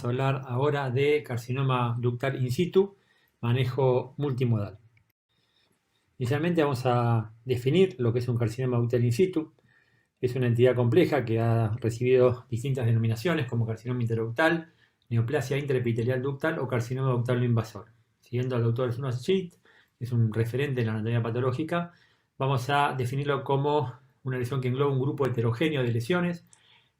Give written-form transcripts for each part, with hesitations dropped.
Vamos a hablar ahora de carcinoma ductal in situ, manejo multimodal. Inicialmente vamos a definir lo que es un carcinoma ductal in situ. Es una entidad compleja que ha recibido distintas denominaciones como carcinoma interductal, neoplasia intraepitelial ductal o carcinoma ductal no invasor. Siguiendo al doctor Sunashit, que es un referente en la anatomía patológica, vamos a definirlo como una lesión que engloba un grupo heterogéneo de lesiones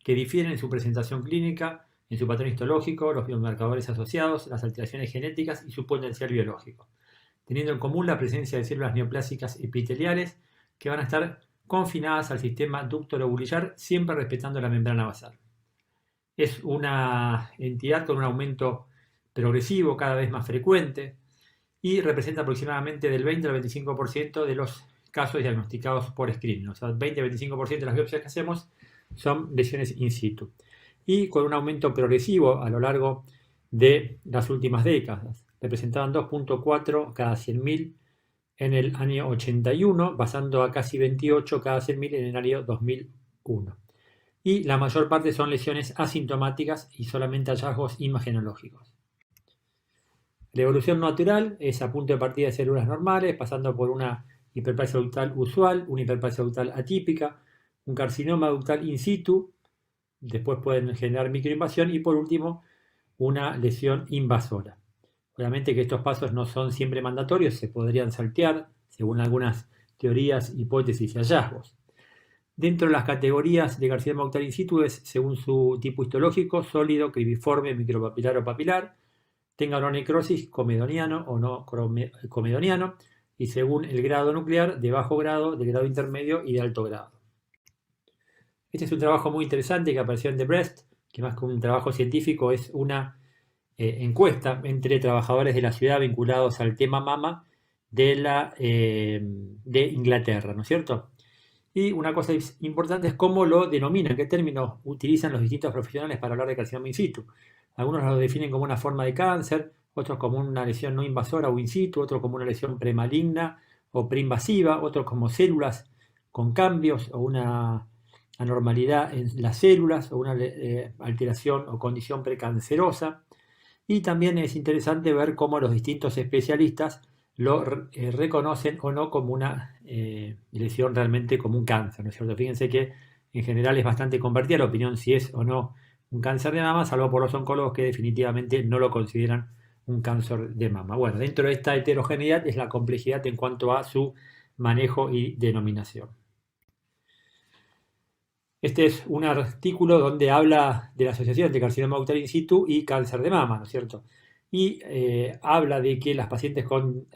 que difieren en su presentación clínica, en su patrón histológico, los biomarcadores asociados, las alteraciones genéticas y su potencial biológico, teniendo en común la presencia de células neoplásicas epiteliales que van a estar confinadas al sistema ducto-lobulillar, siempre respetando la membrana basal. Es una entidad con un aumento progresivo cada vez más frecuente y representa aproximadamente del 20 al 25% de los casos diagnosticados por screening. O sea, 20-25% de las biopsias que hacemos son lesiones in situ. Y con un aumento progresivo a lo largo de las últimas décadas. Representaban 2.4 cada 100.000 en el año 81, pasando a casi 28 cada 100.000 en el año 2001. Y la mayor parte son lesiones asintomáticas y solamente hallazgos imagenológicos. La evolución natural es a punto de partida de células normales, pasando por una hiperplasia ductal usual, una hiperplasia ductal atípica, un carcinoma ductal in situ, después pueden generar microinvasión y por último una lesión invasora. Obviamente que estos pasos no son siempre mandatorios, se podrían saltear según algunas teorías, hipótesis y hallazgos. Dentro de las categorías de carcinoma ductal in situ es según su tipo histológico, sólido, cribiforme, micropapilar o papilar, tenga o no necrosis, comedoniano o no comedoniano, y según el grado nuclear, de bajo grado, de grado intermedio y de alto grado. Este es un trabajo muy interesante que apareció en The Breast, que más que un trabajo científico es una encuesta entre trabajadores de la ciudad vinculados al tema mama de Inglaterra, ¿no es cierto? Y una cosa importante es cómo lo denominan, qué términos utilizan los distintos profesionales para hablar de carcinoma in situ. Algunos lo definen como una forma de cáncer, otros como una lesión no invasora o in situ, otros como una lesión premaligna o preinvasiva, otros como células con cambios o una anormalidad en las células o una alteración o condición precancerosa. Y también es interesante ver cómo los distintos especialistas lo reconocen o no como una lesión realmente como un cáncer, ¿no es cierto? Fíjense que en general es bastante compartida la opinión si es o no un cáncer de mama, salvo por los oncólogos que definitivamente no lo consideran un cáncer de mama. Bueno, dentro de esta heterogeneidad es la complejidad en cuanto a su manejo y denominación. Este es un artículo donde habla de la asociación entre carcinoma ductal in situ y cáncer de mama, ¿no es cierto? Y habla de que las pacientes con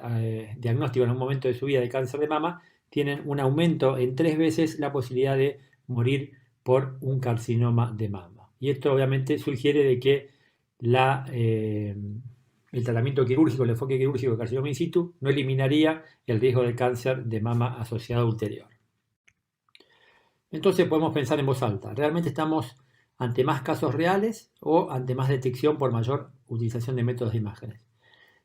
diagnóstico en un momento de su vida de cáncer de mama tienen un aumento en 3 veces la posibilidad de morir por un carcinoma de mama. Y esto obviamente sugiere de que el tratamiento quirúrgico, el enfoque quirúrgico de carcinoma in situ no eliminaría el riesgo de cáncer de mama asociado ulterior. Entonces podemos pensar en voz alta, ¿realmente estamos ante más casos reales o ante más detección por mayor utilización de métodos de imágenes?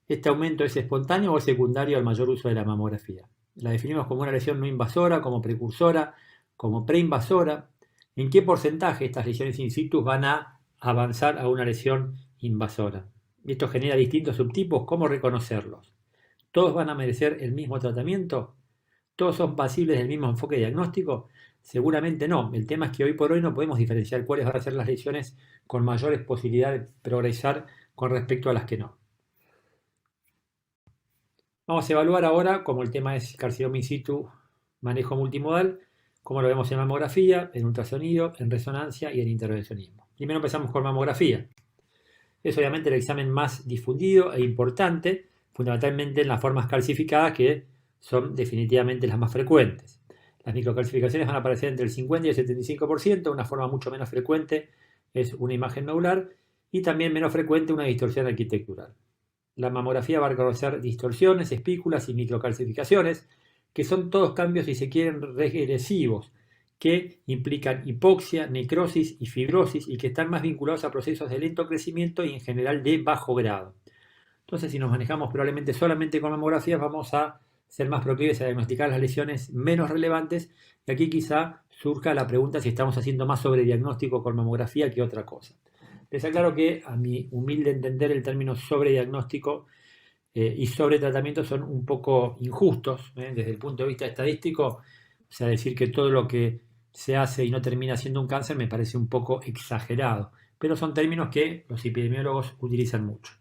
¿Este aumento es espontáneo o es secundario al mayor uso de la mamografía? La definimos como una lesión no invasora, como precursora, como preinvasora. ¿En qué porcentaje estas lesiones in situ van a avanzar a una lesión invasora? Esto genera distintos subtipos, ¿cómo reconocerlos? ¿Todos van a merecer el mismo tratamiento? ¿Todos son pasibles del mismo enfoque diagnóstico? Seguramente no. El tema es que hoy por hoy no podemos diferenciar cuáles van a ser las lesiones con mayores posibilidades de progresar con respecto a las que no. Vamos a evaluar ahora, como el tema es carcinoma in situ, manejo multimodal, como lo vemos en mamografía, en ultrasonido, en resonancia y en intervencionismo. Primero empezamos con mamografía. Es obviamente el examen más difundido e importante, fundamentalmente en las formas calcificadas que son definitivamente las más frecuentes. Las microcalcificaciones van a aparecer entre el 50 y el 75%, una forma mucho menos frecuente es una imagen nodular y también menos frecuente una distorsión arquitectural. La mamografía va a reconocer distorsiones, espículas y microcalcificaciones, que son todos cambios, si se quieren, regresivos, que implican hipoxia, necrosis y fibrosis y que están más vinculados a procesos de lento crecimiento y en general de bajo grado. Entonces, si nos manejamos probablemente solamente con mamografías, vamos a ser más proclives a diagnosticar las lesiones menos relevantes y aquí quizá surja la pregunta si estamos haciendo más sobre diagnóstico con mamografía que otra cosa. Les aclaro que a mi humilde entender el término sobrediagnóstico y sobretratamiento son un poco injustos desde el punto de vista estadístico. O sea, decir que todo lo que se hace y no termina siendo un cáncer me parece un poco exagerado, pero son términos que los epidemiólogos utilizan mucho.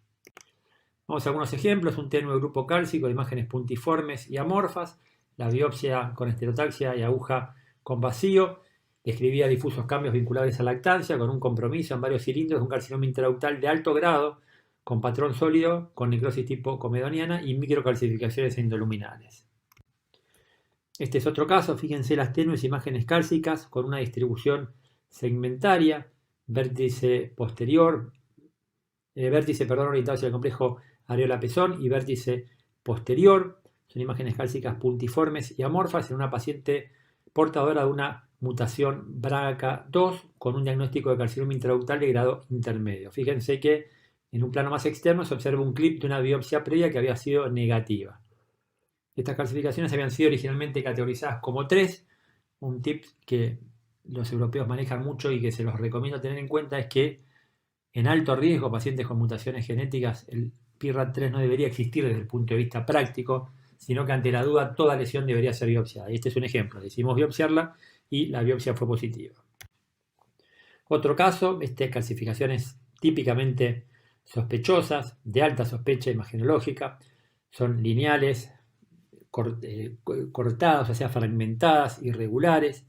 Vamos a algunos ejemplos: un tenue grupo cálcico de imágenes puntiformes y amorfas, la biopsia con esterotaxia y aguja con vacío, describía difusos cambios vinculados a lactancia con un compromiso en varios cilindros de un carcinoma intraductal de alto grado, con patrón sólido, con necrosis tipo comedoniana y microcalcificaciones endoluminales. Este es otro caso, fíjense las tenues imágenes cálcicas con una distribución segmentaria, vértice posterior, orientado hacia el complejo areola-pezón y vértice posterior. Son imágenes cálcicas puntiformes y amorfas en una paciente portadora de una mutación BRCA2 con un diagnóstico de carcinoma intraductal de grado intermedio. Fíjense que en un plano más externo se observa un clip de una biopsia previa que había sido negativa. Estas calcificaciones habían sido originalmente categorizadas como 3. Un tip que los europeos manejan mucho y que se los recomiendo tener en cuenta es que en alto riesgo, pacientes con mutaciones genéticas, el PIRAT3 no debería existir desde el punto de vista práctico, sino que ante la duda toda lesión debería ser biopsiada. Y este es un ejemplo. Decidimos biopsiarla y la biopsia fue positiva. Otro caso, calcificaciones típicamente sospechosas, de alta sospecha imagenológica, son lineales, cortadas, o sea, fragmentadas, irregulares.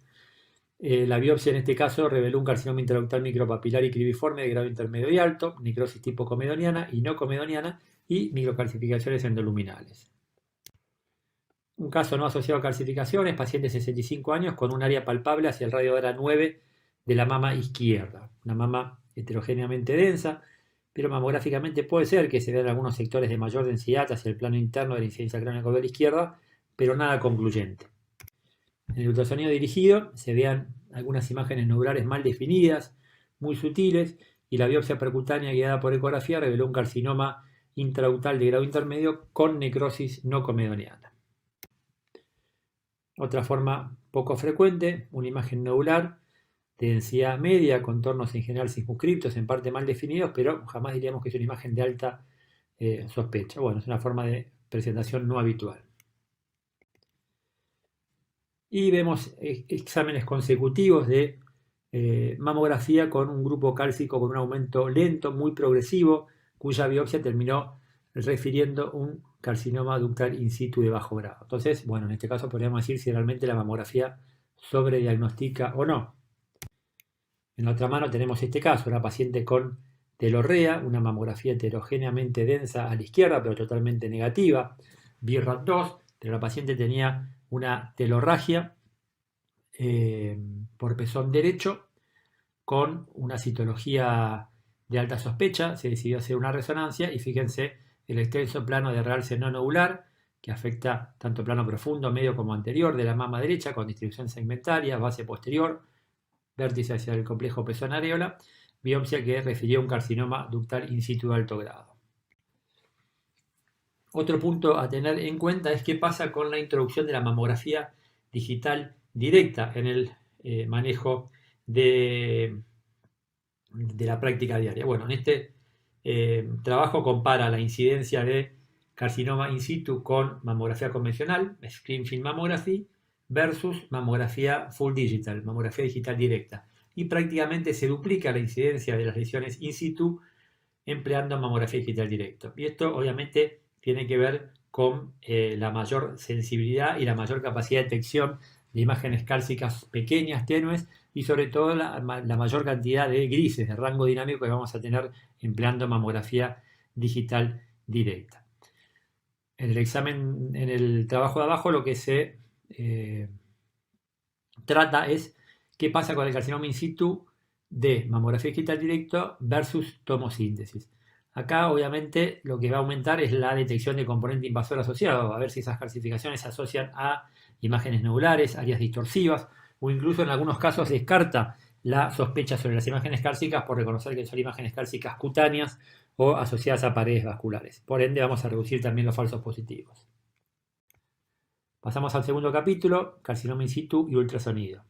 La biopsia en este caso reveló un carcinoma intraductal micropapilar y cribiforme de grado intermedio y alto, necrosis tipo comedoniana y no comedoniana y microcalcificaciones endoluminales. Un caso no asociado a calcificaciones, paciente de 65 años con un área palpable hacia el radio de hora 9 de la mama izquierda. Una mama heterogéneamente densa, pero mamográficamente puede ser que se vean algunos sectores de mayor densidad hacia el plano interno de la incidencia craneocaudal izquierda, pero nada concluyente. En el ultrasonido dirigido se vean algunas imágenes nodulares mal definidas, muy sutiles, y la biopsia percutánea guiada por ecografía reveló un carcinoma intraductal de grado intermedio con necrosis no comedoniana. Otra forma poco frecuente, una imagen nodular de densidad media, contornos en general circunscriptos, en parte mal definidos, pero jamás diríamos que es una imagen de alta sospecha. Bueno, es una forma de presentación no habitual. Y vemos exámenes consecutivos de mamografía con un grupo cálcico con un aumento lento, muy progresivo, cuya biopsia terminó refiriendo un carcinoma ductal in situ de bajo grado. Entonces, bueno, en este caso podríamos decir si realmente la mamografía sobrediagnostica o no. En la otra mano tenemos este caso, una paciente con telorrea, una mamografía heterogéneamente densa a la izquierda, pero totalmente negativa, BIRAT2, pero la paciente tenía una telorragia por pezón derecho con una citología de alta sospecha. Se decidió hacer una resonancia y fíjense el extenso plano de realce no nodular que afecta tanto plano profundo, medio como anterior de la mama derecha con distribución segmentaria, base posterior, vértice hacia el complejo pezón areola, biopsia que refirió un carcinoma ductal in situ de alto grado. Otro punto a tener en cuenta es qué pasa con la introducción de la mamografía digital directa en el manejo de la práctica diaria. Bueno, en este trabajo compara la incidencia de carcinoma in situ con mamografía convencional, screen field mammography, versus mamografía full digital, mamografía digital directa. Y prácticamente se duplica la incidencia de las lesiones in situ empleando mamografía digital directa. Y esto obviamente tiene que ver con la mayor sensibilidad y la mayor capacidad de detección de imágenes cálcicas pequeñas, tenues, y sobre todo la mayor cantidad de grises, de rango dinámico que vamos a tener empleando mamografía digital directa. En el examen, en el trabajo de abajo, lo que se trata es qué pasa con el carcinoma in situ de mamografía digital directa versus tomosíntesis. Acá obviamente lo que va a aumentar es la detección de componente invasor asociado, a ver si esas calcificaciones se asocian a imágenes nodulares, áreas distorsivas, o incluso en algunos casos descarta la sospecha sobre las imágenes cálcicas por reconocer que son imágenes cálcicas cutáneas o asociadas a paredes vasculares. Por ende vamos a reducir también los falsos positivos. Pasamos al segundo capítulo, carcinoma in situ y ultrasonido.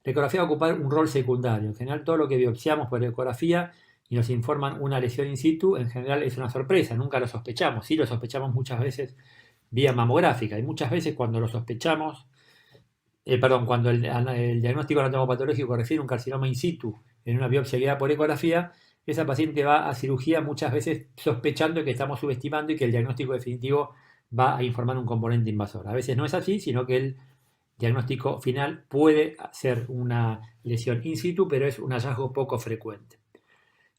La ecografía va a ocupar un rol secundario. En general, todo lo que biopsiamos por ecografía y nos informan una lesión in situ, en general es una sorpresa, nunca lo sospechamos. Sí lo sospechamos muchas veces vía mamográfica, y muchas veces cuando lo sospechamos, cuando el diagnóstico anatomopatológico refiere a un carcinoma in situ en una biopsia guiada por ecografía, esa paciente va a cirugía muchas veces sospechando que estamos subestimando y que el diagnóstico definitivo va a informar un componente invasor. A veces no es así, sino que el diagnóstico final puede ser una lesión in situ, pero es un hallazgo poco frecuente.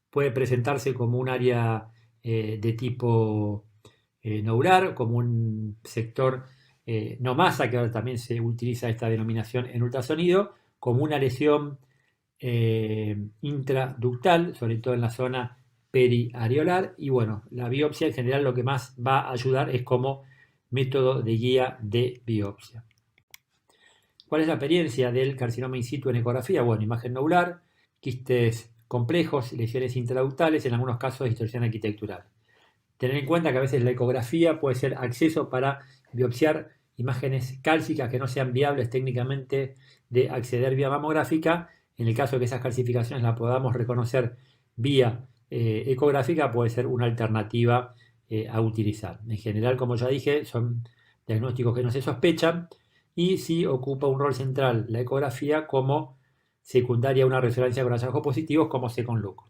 Puede presentarse como un área de tipo nodular, como un sector no masa, que ahora también se utiliza esta denominación en ultrasonido, como una lesión intraductal, sobre todo en la zona periareolar. Y bueno, la biopsia en general lo que más va a ayudar es como método de guía de biopsia. ¿Cuál es la experiencia del carcinoma in situ en ecografía? Bueno, imagen nodular, quistes complejos, lesiones intraductales, en algunos casos distorsión arquitectural. Tener en cuenta que a veces la ecografía puede ser acceso para biopsiar imágenes cálcicas que no sean viables técnicamente de acceder vía mamográfica. En el caso de que esas calcificaciones las podamos reconocer vía ecográfica, puede ser una alternativa a utilizar. En general, como ya dije, son diagnósticos que no se sospechan y sí ocupa un rol central la ecografía como secundaria a una resonancia con hallazgos positivos como Second Look.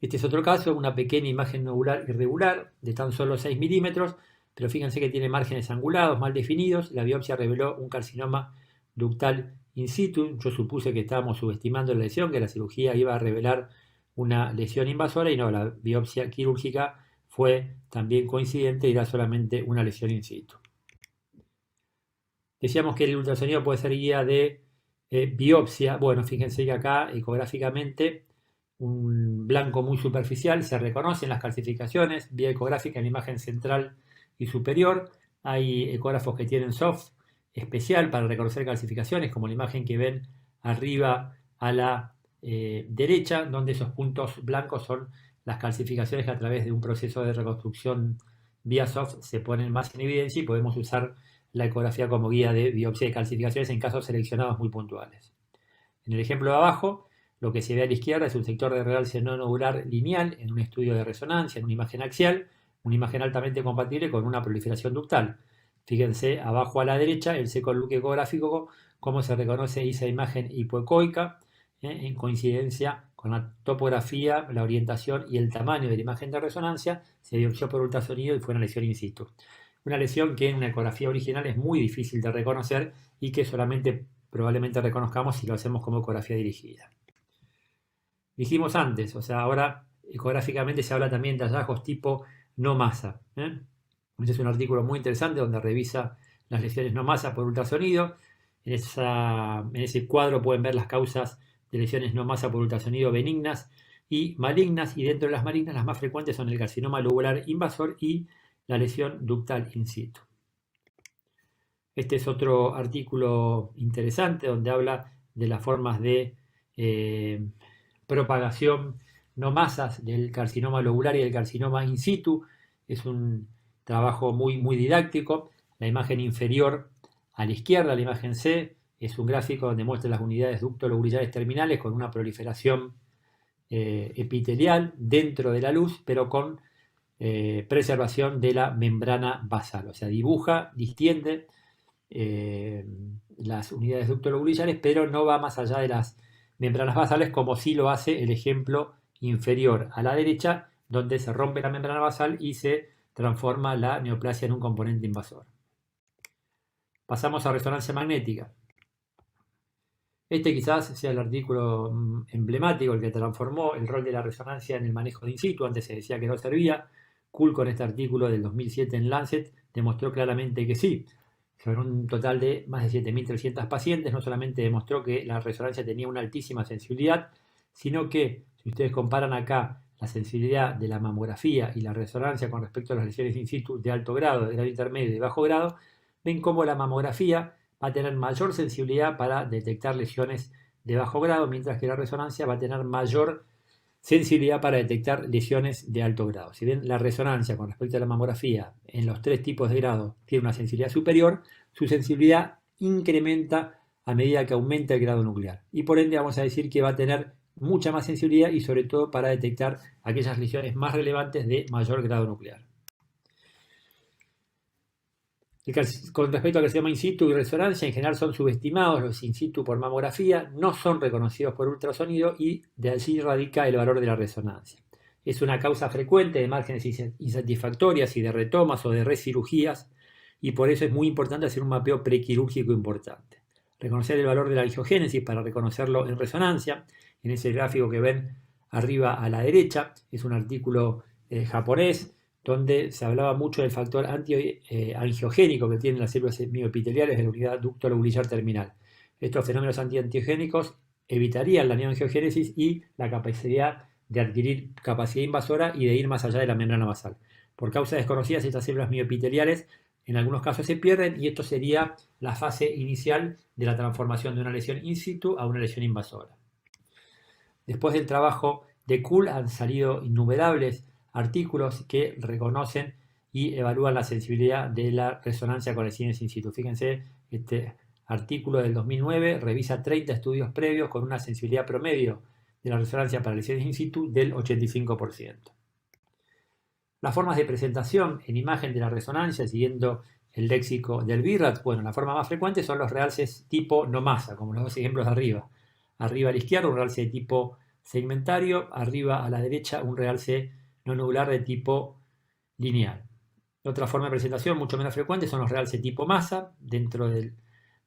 Este es otro caso, una pequeña imagen nodular irregular de tan solo 6 milímetros, pero fíjense que tiene márgenes angulados, mal definidos. La biopsia reveló un carcinoma ductal in situ. Yo supuse que estábamos subestimando la lesión, que la cirugía iba a revelar una lesión invasora y no, la biopsia quirúrgica fue también coincidente y era solamente una lesión in situ. Decíamos que el ultrasonido puede ser guía de biopsia. Bueno, fíjense que acá ecográficamente un blanco muy superficial, se reconocen las calcificaciones vía ecográfica en la imagen central y superior. Hay ecógrafos que tienen soft especial para reconocer calcificaciones, como la imagen que ven arriba a la derecha, donde esos puntos blancos son las calcificaciones que a través de un proceso de reconstrucción vía soft se ponen más en evidencia y podemos usar la ecografía como guía de biopsia de calcificaciones en casos seleccionados muy puntuales. En el ejemplo de abajo, lo que se ve a la izquierda es un sector de realce no nodular lineal en un estudio de resonancia, en una imagen axial, una imagen altamente compatible con una proliferación ductal. Fíjense abajo a la derecha el second look ecográfico, cómo se reconoce esa imagen hipoecoica en coincidencia con la topografía, la orientación y el tamaño de la imagen de resonancia. Se biopsió por ultrasonido y fue una lesión in situ. Una lesión que en una ecografía original es muy difícil de reconocer y que solamente probablemente reconozcamos si lo hacemos como ecografía dirigida. Dijimos antes, o sea, ahora ecográficamente se habla también de hallazgos tipo no masa. Este es un artículo muy interesante donde revisa las lesiones no masa por ultrasonido. En ese cuadro pueden ver las causas de lesiones no masa por ultrasonido benignas y malignas, y dentro de las malignas las más frecuentes son el carcinoma lobular invasor y la lesión ductal in situ. Este es otro artículo interesante donde habla de las formas de propagación no masas del carcinoma lobular y del carcinoma in situ. Es un trabajo muy, muy didáctico. La imagen inferior a la izquierda, la imagen C, es un gráfico donde muestra las unidades ducto-lobulares terminales con una proliferación epitelial dentro de la luz, pero con preservación de la membrana basal. O sea, dibuja, distiende las unidades ducto-lobulares, pero no va más allá de las membranas basales, como sí lo hace el ejemplo inferior a la derecha, donde se rompe la membrana basal y se transforma la neoplasia en un componente invasor. Pasamos a resonancia magnética. Este quizás sea el artículo emblemático, el que transformó el rol de la resonancia en el manejo de in situ. Antes se decía que no servía. Kuhl, con este artículo del 2007 en Lancet, demostró claramente que sí. Sobre un total de más de 7.300 pacientes, no solamente demostró que la resonancia tenía una altísima sensibilidad, sino que, si ustedes comparan acá la sensibilidad de la mamografía y la resonancia con respecto a las lesiones in situ de alto grado, de grado intermedio y de bajo grado, ven cómo la mamografía va a tener mayor sensibilidad para detectar lesiones de bajo grado, mientras que la resonancia va a tener mayor sensibilidad para detectar lesiones de alto grado. Si bien la resonancia con respecto a la mamografía en los tres tipos de grado tiene una sensibilidad superior, su sensibilidad incrementa a medida que aumenta el grado nuclear. Y por ende vamos a decir que va a tener mucha más sensibilidad y sobre todo para detectar aquellas lesiones más relevantes de mayor grado nuclear. Con respecto al carcinoma in situ y resonancia, en general son subestimados los in situ por mamografía, no son reconocidos por ultrasonido y de allí radica el valor de la resonancia. Es una causa frecuente de márgenes insatisfactorias y de retomas o de recirugías, y por eso es muy importante hacer un mapeo prequirúrgico importante. Reconocer el valor de la angiogénesis para reconocerlo en resonancia. En ese gráfico que ven arriba a la derecha es un artículo japonés donde se hablaba mucho del factor angiogénico que tienen las células mioepiteliales de la unidad ducto lobulillar terminal. Estos fenómenos antiangiogénicos evitarían la neoangiogénesis y la capacidad de adquirir capacidad invasora y de ir más allá de la membrana basal. Por causas desconocidas, estas células mioepiteliales en algunos casos se pierden y esto sería la fase inicial de la transformación de una lesión in situ a una lesión invasora. Después del trabajo de Kuhl han salido innumerables artículos que reconocen y evalúan la sensibilidad de la resonancia con lesiones in situ. Fíjense, este artículo del 2009 revisa 30 estudios previos con una sensibilidad promedio de la resonancia para lesiones in situ del 85%. Las formas de presentación en imagen de la resonancia, siguiendo el léxico del BIRAT, bueno, la forma más frecuente son los realces tipo no masa, como los dos ejemplos de arriba. Arriba a la izquierda un realce de tipo segmentario, arriba a la derecha un realce no nodular de tipo lineal. Otra forma de presentación mucho menos frecuente son los realces tipo masa, dentro del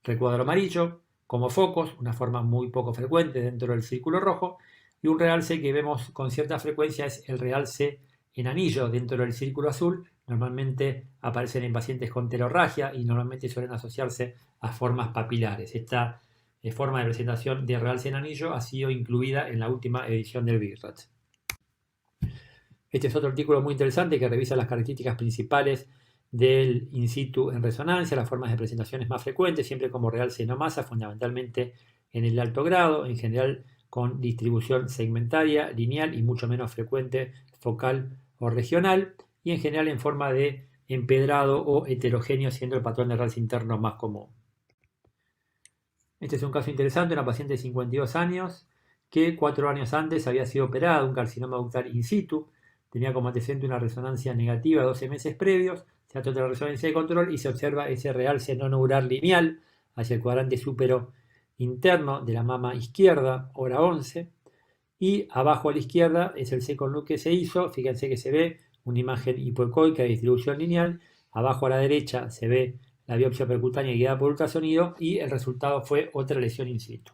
recuadro amarillo, como focos, una forma muy poco frecuente dentro del círculo rojo, y un realce que vemos con cierta frecuencia es el realce en anillo dentro del círculo azul. Normalmente aparecen en pacientes con telorragia y normalmente suelen asociarse a formas papilares. Esta forma de presentación de realce en anillo ha sido incluida en la última edición del BIRAT. Este es otro artículo muy interesante que revisa las características principales del in situ en resonancia, las formas de presentaciones más frecuentes, siempre como realce no masa, fundamentalmente en el alto grado, en general con distribución segmentaria, lineal y mucho menos frecuente focal o regional, y en general en forma de empedrado o heterogéneo, siendo el patrón de realce interno más común. Este es un caso interesante, una paciente de 52 años que 4 años antes había sido operada de un carcinoma ductal in situ, tenía como antecedente una resonancia negativa 12 meses previos, se hace otra resonancia de control y se observa ese realce no nodular lineal hacia el cuadrante súpero interno de la mama izquierda, hora 11, y abajo a la izquierda es el second look que se hizo. Fíjense que se ve una imagen hipoecoica de distribución lineal, abajo a la derecha se ve la biopsia percutánea guiada por ultrasonido y el resultado fue otra lesión in situ.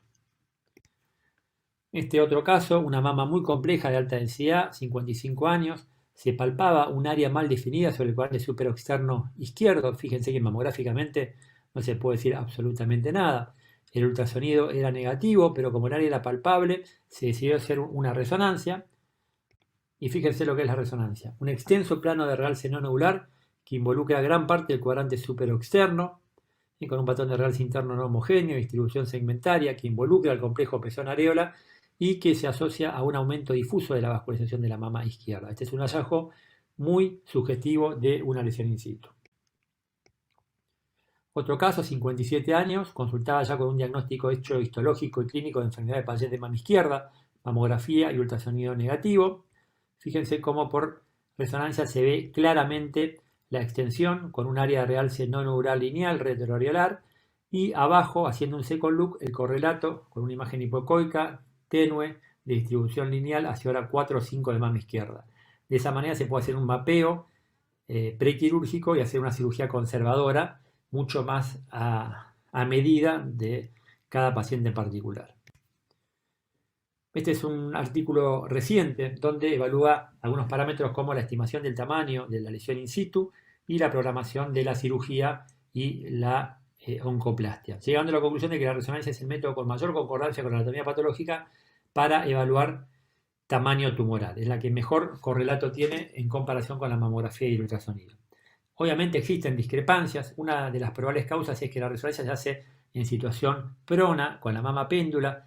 Este otro caso, una mama muy compleja de alta densidad, 55 años, se palpaba un área mal definida sobre el cuadrante súpero externo izquierdo. Fíjense que mamográficamente no se puede decir absolutamente nada. El ultrasonido era negativo, pero como el área era palpable, se decidió hacer una resonancia. Y fíjense lo que es la resonancia. Un extenso plano de realce no nodular que involucra gran parte del cuadrante súpero externo y con un patrón de realce interno no homogéneo, distribución segmentaria que involucra el complejo pezón-areola y que se asocia a un aumento difuso de la vascularización de la mama izquierda. Este es un hallazgo muy sugestivo de una lesión in situ. Otro caso, 57 años, consultaba ya con un diagnóstico hecho histológico y clínico de enfermedad de Paget de mama izquierda, mamografía y ultrasonido negativo. Fíjense cómo por resonancia se ve claramente la extensión con un área de realce no nodular lineal retroareolar y abajo, haciendo un second look, el correlato con una imagen hipoecoica tenue de distribución lineal hacia hora 4 o 5 de mama izquierda. De esa manera se puede hacer un mapeo prequirúrgico y hacer una cirugía conservadora mucho más a medida de cada paciente en particular. Este es un artículo reciente donde evalúa algunos parámetros como la estimación del tamaño de la lesión in situ y la programación de la cirugía y la oncoplastia, llegando a la conclusión de que la resonancia es el método con mayor concordancia con la anatomía patológica para evaluar tamaño tumoral. Es la que mejor correlato tiene en comparación con la mamografía y el ultrasonido. Obviamente existen discrepancias. Una de las probables causas es que la resonancia se hace en situación prona, con la mama péndula.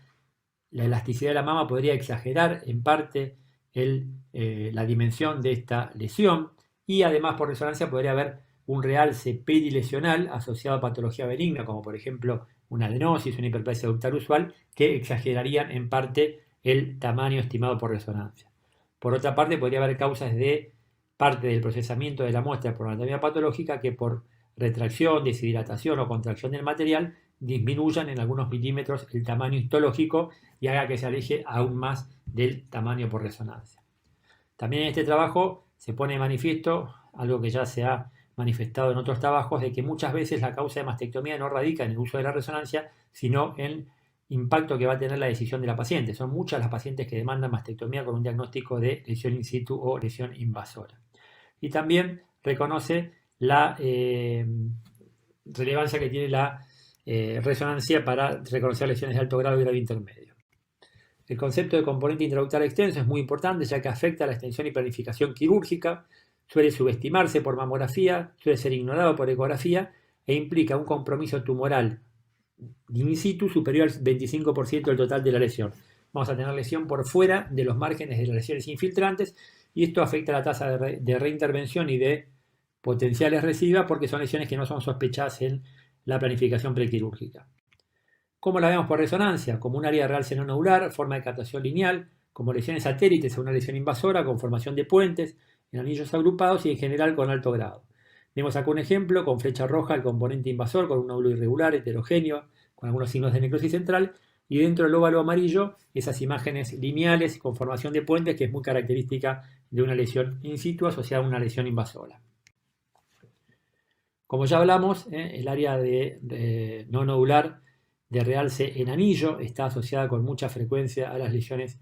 La elasticidad de la mama podría exagerar en parte la dimensión de esta lesión y además por resonancia podría haber un realce perilesional asociado a patología benigna, como por ejemplo una adenosis, una hiperplasia ductal usual, que exagerarían en parte el tamaño estimado por resonancia. Por otra parte, podría haber causas de parte del procesamiento de la muestra por anatomía patológica que por retracción, deshidratación o contracción del material disminuyan en algunos milímetros el tamaño histológico y haga que se aleje aún más del tamaño por resonancia. También en este trabajo se pone de manifiesto algo que ya se ha manifestado en otros trabajos, de que muchas veces la causa de mastectomía no radica en el uso de la resonancia, sino en el impacto que va a tener la decisión de la paciente. Son muchas las pacientes que demandan mastectomía con un diagnóstico de lesión in situ o lesión invasora. Y también reconoce la relevancia que tiene la resonancia para reconocer lesiones de alto grado y grado intermedio. El concepto de componente intraductal extenso es muy importante, ya que afecta a la extensión y planificación quirúrgica, suele subestimarse por mamografía, suele ser ignorado por ecografía e implica un compromiso tumoral in situ superior al 25% del total de la lesión. Vamos a tener lesión por fuera de los márgenes de las lesiones infiltrantes y esto afecta la tasa de reintervención y de potenciales recidivas porque son lesiones que no son sospechadas en la planificación prequirúrgica. ¿Cómo la vemos por resonancia? Como un área de realce no nodular, forma de captación lineal, como lesiones satélites a una lesión invasora con formación de puentes, en anillos agrupados y en general con alto grado. Vemos acá un ejemplo con flecha roja el componente invasor con un nódulo irregular, heterogéneo, con algunos signos de necrosis central, y dentro del óvalo amarillo esas imágenes lineales con formación de puentes que es muy característica de una lesión in situ asociada a una lesión invasora. Como ya hablamos, el área de no nodular de realce en anillo está asociada con mucha frecuencia a las lesiones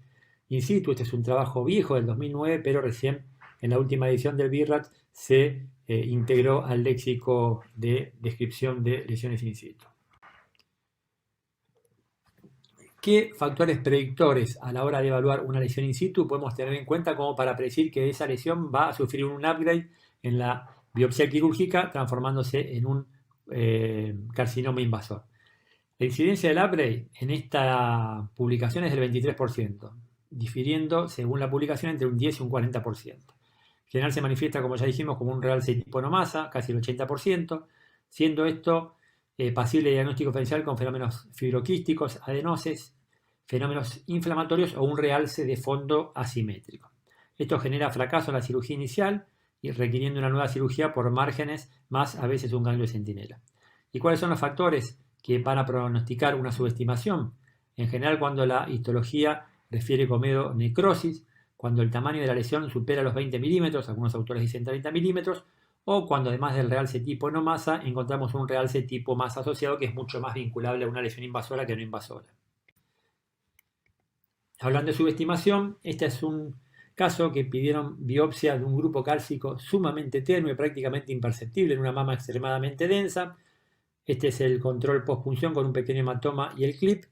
in situ. Este es un trabajo viejo del 2009, pero recién en la última edición del BIRAT se integró al léxico de descripción de lesiones in situ. ¿Qué factores predictores a la hora de evaluar una lesión in situ podemos tener en cuenta como para predecir que esa lesión va a sufrir un upgrade en la biopsia quirúrgica transformándose en un carcinoma invasor? La incidencia del upgrade en esta publicación es del 23%, difiriendo según la publicación entre un 10 y un 40%. En general se manifiesta, como ya dijimos, como un realce tipo no masa, casi el 80%, siendo esto pasible de diagnóstico diferencial con fenómenos fibroquísticos, adenosis, fenómenos inflamatorios o un realce de fondo asimétrico. Esto genera fracaso en la cirugía inicial y requiriendo una nueva cirugía por márgenes más a veces un ganglio de centinela. ¿Y cuáles son los factores que van a pronosticar una subestimación? En general, cuando la histología refiere como necrosis, cuando el tamaño de la lesión supera los 20 milímetros, algunos autores dicen 30 milímetros, o cuando además del realce tipo no masa, encontramos un realce tipo masa asociado que es mucho más vinculable a una lesión invasora que no invasora. Hablando de subestimación, este es un caso que pidieron biopsia de un grupo cálcico sumamente tenue, prácticamente imperceptible en una mama extremadamente densa. Este es el control postpunción con un pequeño hematoma y el clip.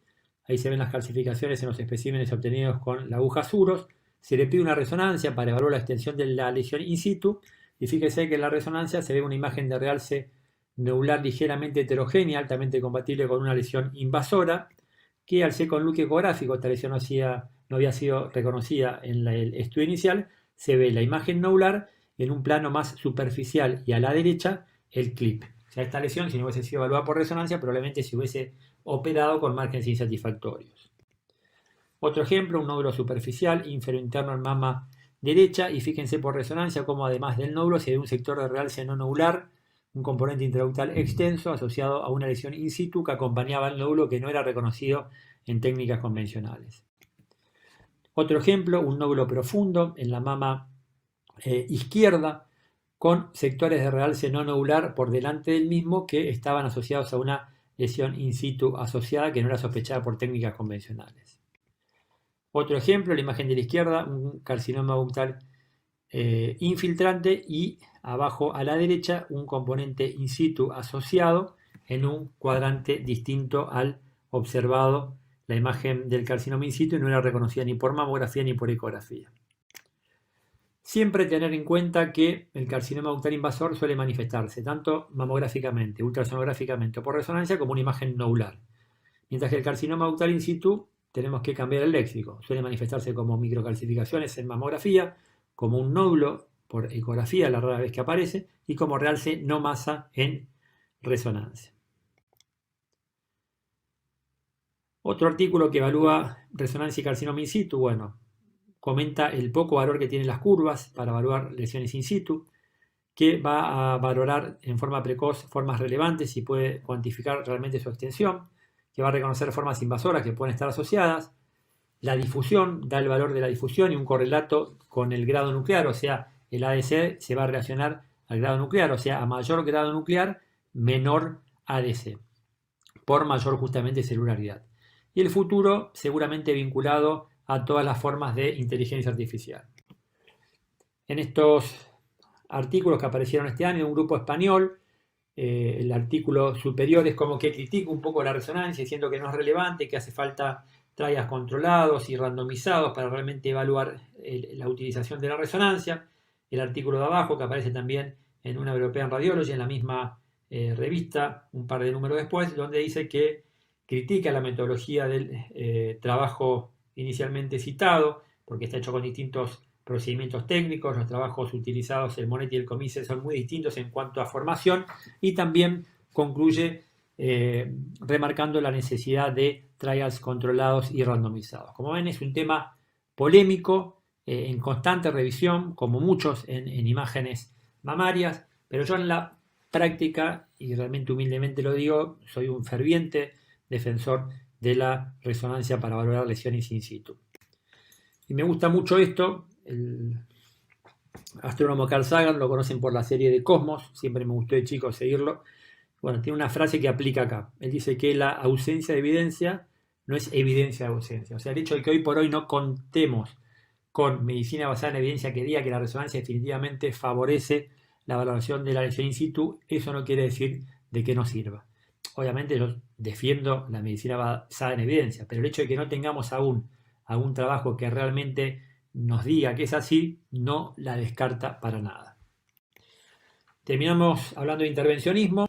Ahí se ven las calcificaciones en los especímenes obtenidos con la aguja Suros. Se le pide una resonancia para evaluar la extensión de la lesión in situ. Y fíjese que en la resonancia se ve una imagen de realce nodular ligeramente heterogénea, altamente compatible con una lesión invasora, que al ser con look ecográfico, esta lesión no había sido reconocida en el estudio inicial, se ve la imagen nodular en un plano más superficial y a la derecha el clip. O sea, esta lesión, si no hubiese sido evaluada por resonancia, probablemente se hubiese operado con márgenes insatisfactorios. Otro ejemplo, un nódulo superficial, infero-interno en mama derecha, y fíjense por resonancia cómo además del nódulo se ve un sector de realce no nodular, un componente intraductal extenso asociado a una lesión in situ que acompañaba al nódulo que no era reconocido en técnicas convencionales. Otro ejemplo, un nódulo profundo en la mama izquierda con sectores de realce no nodular por delante del mismo que estaban asociados a una lesión in situ asociada que no era sospechada por técnicas convencionales. Otro ejemplo, la imagen de la izquierda, un carcinoma ductal infiltrante y abajo a la derecha un componente in situ asociado en un cuadrante distinto al observado. La imagen del carcinoma in situ no era reconocida ni por mamografía ni por ecografía. Siempre tener en cuenta que el carcinoma ductal invasor suele manifestarse tanto mamográficamente, ultrasonográficamente o por resonancia como una imagen nodular. Mientras que el carcinoma ductal in situ tenemos que cambiar el léxico. Suele manifestarse como microcalcificaciones en mamografía, como un nódulo por ecografía la rara vez que aparece y como realce no masa en resonancia. Otro artículo que evalúa resonancia y carcinoma in situ, bueno, comenta el poco valor que tienen las curvas para evaluar lesiones in situ, que va a valorar en forma precoz formas relevantes y puede cuantificar realmente su extensión, que va a reconocer formas invasoras que pueden estar asociadas. La difusión da el valor de la difusión y un correlato con el grado nuclear, o sea, el ADC se va a relacionar al grado nuclear, o sea, a mayor grado nuclear, menor ADC, por mayor justamente celularidad. Y el futuro seguramente vinculado a todas las formas de inteligencia artificial. En estos artículos que aparecieron este año de un grupo español, el artículo superior es como que critica un poco la resonancia, diciendo que no es relevante, que hace falta trials controlados y randomizados para realmente evaluar la utilización de la resonancia. El artículo de abajo, que aparece también en una European Radiology, en la misma revista, un par de números después, donde dice que critica la metodología del trabajo inicialmente citado, porque está hecho con distintos procedimientos técnicos, los trabajos utilizados, el Monet y el Comise, son muy distintos en cuanto a formación, y también concluye remarcando la necesidad de trials controlados y randomizados. Como ven, es un tema polémico, en constante revisión, como muchos en imágenes mamarias, pero yo en la práctica, y realmente humildemente lo digo, soy un ferviente defensor de la resonancia para valorar lesiones in situ. Y me gusta mucho esto. El astrónomo Carl Sagan, lo conocen por la serie de Cosmos, siempre me gustó de chico seguirlo. Bueno, tiene una frase que aplica acá. Él dice que la ausencia de evidencia no es evidencia de ausencia. O sea, el hecho de que hoy por hoy no contemos con medicina basada en evidencia que diga que la resonancia definitivamente favorece la valoración de la lesión in situ, eso no quiere decir de que no sirva. Obviamente yo defiendo la medicina basada en evidencia, pero el hecho de que no tengamos aún algún trabajo que realmente nos diga que es así, no la descarta para nada. Terminamos hablando de intervencionismo.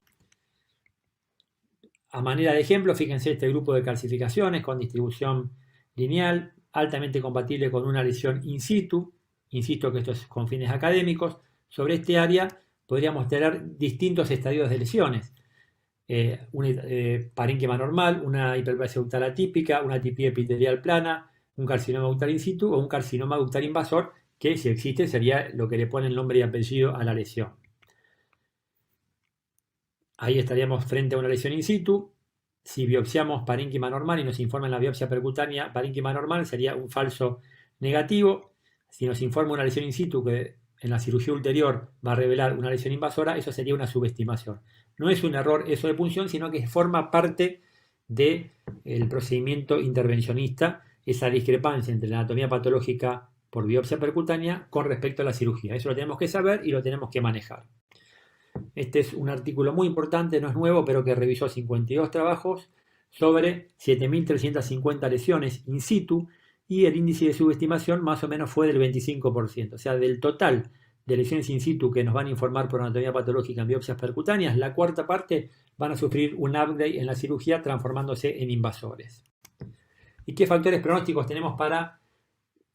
A manera de ejemplo, fíjense este grupo de calcificaciones con distribución lineal, altamente compatible con una lesión in situ. Insisto que esto es con fines académicos. Sobre este área podríamos tener distintos estadios de lesiones. Un parénquima normal, una hiperplasia ductal atípica, una atipia epitelial plana, un carcinoma ductal in situ o un carcinoma ductal invasor, que si existe sería lo que le pone el nombre y apellido a la lesión. Ahí estaríamos frente a una lesión in situ. Si biopsiamos parénquima normal y nos informa en la biopsia percutánea parénquima normal, sería un falso negativo. Si nos informa una lesión in situ que en la cirugía ulterior va a revelar una lesión invasora, eso sería una subestimación. No es un error eso de punción, sino que forma parte del procedimiento intervencionista, esa discrepancia entre la anatomía patológica por biopsia percutánea con respecto a la cirugía. Eso lo tenemos que saber y lo tenemos que manejar. Este es un artículo muy importante, no es nuevo, pero que revisó 52 trabajos sobre 7.350 lesiones in situ y el índice de subestimación más o menos fue del 25%. O sea, del total de lesiones in situ que nos van a informar por anatomía patológica en biopsias percutáneas, la cuarta parte van a sufrir un upgrade en la cirugía transformándose en invasores. ¿Y qué factores pronósticos tenemos para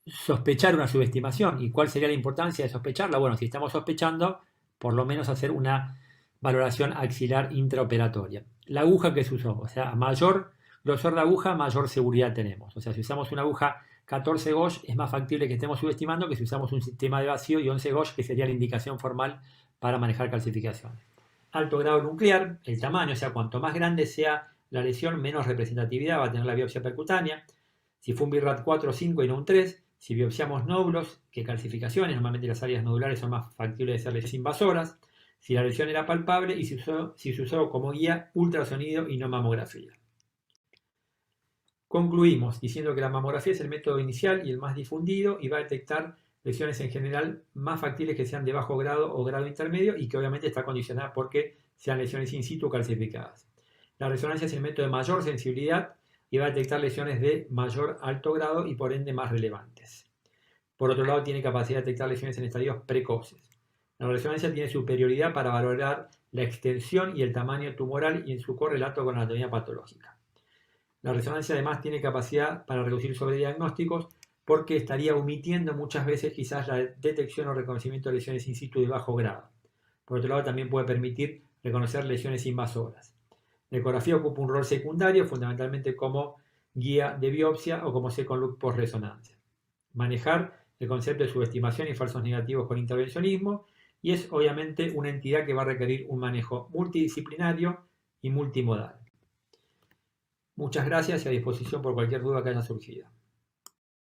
sospechar una subestimación? ¿Y cuál sería la importancia de sospecharla? Bueno, si estamos sospechando, por lo menos hacer una valoración axilar intraoperatoria. La aguja que se usó, o sea, a mayor grosor de aguja, mayor seguridad tenemos. O sea, si usamos una aguja 14 gauge, es más factible que estemos subestimando que si usamos un sistema de vacío y 11 gauge, que sería la indicación formal para manejar calcificaciones. Alto grado nuclear, el tamaño, o sea, cuanto más grande sea la lesión, menos representatividad va a tener la biopsia percutánea. Si fue un BIRAT 4 o 5 y no un 3, si biopsiamos nódulos, que calcificaciones, normalmente las áreas nodulares son más factibles de ser lesiones invasoras, si la lesión era palpable y si se usó como guía ultrasonido y no mamografía. Concluimos diciendo que la mamografía es el método inicial y el más difundido y va a detectar lesiones en general más factibles que sean de bajo grado o grado intermedio y que obviamente está condicionada porque sean lesiones in situ calcificadas. La resonancia es el método de mayor sensibilidad y va a detectar lesiones de mayor alto grado y por ende más relevantes. Por otro lado, tiene capacidad de detectar lesiones en estadios precoces. La resonancia tiene superioridad para valorar la extensión y el tamaño tumoral y en su correlato con la anatomía patológica. La resonancia además tiene capacidad para reducir sobrediagnósticos porque estaría omitiendo muchas veces quizás la detección o reconocimiento de lesiones in situ de bajo grado. Por otro lado, también puede permitir reconocer lesiones invasoras. La ecografía ocupa un rol secundario, fundamentalmente como guía de biopsia o como second look post resonancia. Manejar el concepto de subestimación y falsos negativos con intervencionismo, y es obviamente una entidad que va a requerir un manejo multidisciplinario y multimodal. Muchas gracias y a disposición por cualquier duda que haya surgido.